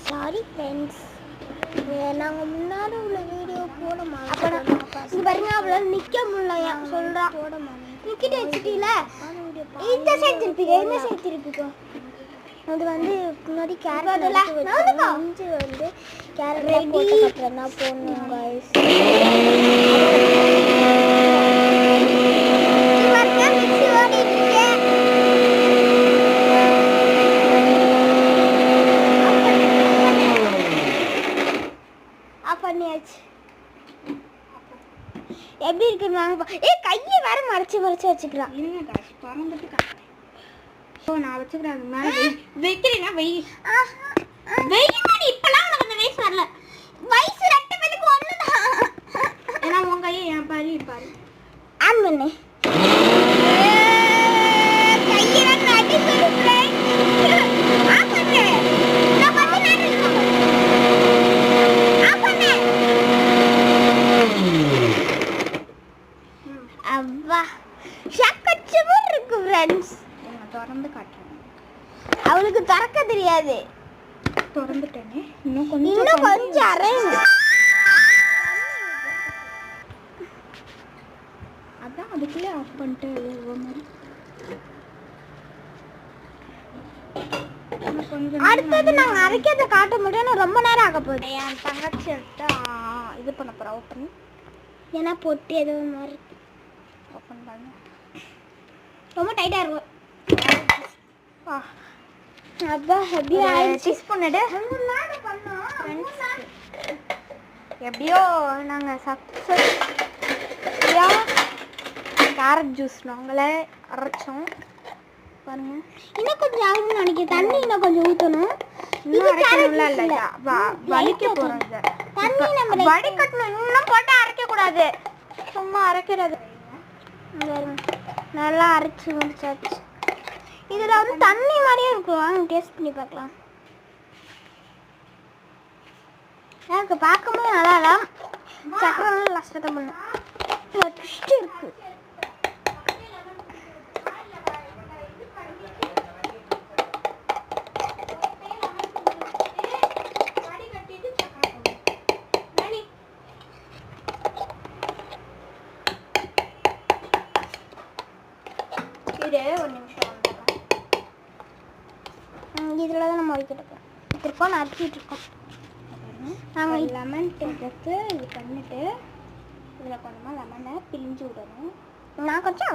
Sorry friends, நாங்கள் முன்னாடி உள்ள வீடியோ போட மாட்டோம். இது பாருங்க, அவ்வளோ நிற்க முடியலையா சொல்கிறா. போட மாட்டேன் நிற்கிட்டு வச்சுட்டீல. இந்த சைட் திருப்பிக்கோ, இந்த சைட் திருப்பிக்கோ. அது வந்து முன்னாடி கேரட் இஞ்சி வந்து கேரட் போட்டு கட்டுறதுனா போடணும் கைஸ். எப்படி இருக்குன்னு வாங்க. கையை வேற மறைச்சு வச்சுக்கலாம். இருங்க காசு பறந்துட்டு நான் வச்சுக்கிறேன். மேலே வைக்கிறேன்னா வெய்யி இப்பெல்லாம் உனக்கு அந்த வயசு வரல. வயசு 2 பேருக்கு ஒண்ணுதான். ஏன்னா உன் கையை என் பாரு பாரு ஆன் பண்ணு. கையெல்லாம் நடி போயிடுறேன். ஆன் பண்ணு. நான் பண்ணு ஆன் பண்ணு. அவ்வா ஷக்கச்சுமா இருக்கு ஃப்ரெண்ட்ஸ். திறந்து காட்டுறேன். அவளுக்கு திறக்க தெரியாது. திறந்துட்டேனே. இன்னும் கொஞ்சம் அரையணும். அதான் அதுக்குள்ளே ஆஃப் பண்ணிட்டு அடுத்தது நாங்கள் அரைக்கிறத காட்ட முடியும். ரொம்ப நேரம் ஆக போகுது. என் தங்கச்சி இது பண்ண போகிறோம். ஓப்பன் ஏன்னா பொட்டி எதுவும் மாதிரி ஓப்பன் பண்ண ரொம்ப டைட்டாக இருக்கும். அப்பா எப்படியோ சீஸ் பண்ணிட்டு எப்படியோ நாங்கள் சக்ஸஸ்ஃபுல்லாக கேரட் ஜூஸ் நாங்களே அரைச்சோம். பாருங்க, இன்னும் கொஞ்சம் ஆகணும்னு நினைக்கிறேன். தண்ணி இன்னும் கொஞ்சம் ஊற்றணும். வலிக்க போகிறோம். தண்ணி நம்ம வடிகட்டணும். இன்னும் போட்டு அரைக்கக்கூடாது. சும்மா அரைக்கிறது. நல்லா அரைச்சி முடிச்சாச்சு. இதில் வந்து தண்ணி மாதிரியே இருக்கும். வாங்க டேஸ்ட் பண்ணி பார்க்கலாம். எனக்கு பார்க்கும்போது நல்லா இல்லை. சக்கரை லாஸ்ட்டாக பண்ணும். ட்விஸ்ட் இருக்கு. ஒரு நிமிஷம் இதில் தான் நம்ம வைக்கிட்டுருக்கோம். திருப்பம் நறுக்கிட்டு இருக்கோம். நாங்கள் லெமன் எடுத்து இது பண்ணிட்டு இதில் கொஞ்சமாக லெமனை பிழிஞ்சு விடணும். நான் கொஞ்சம்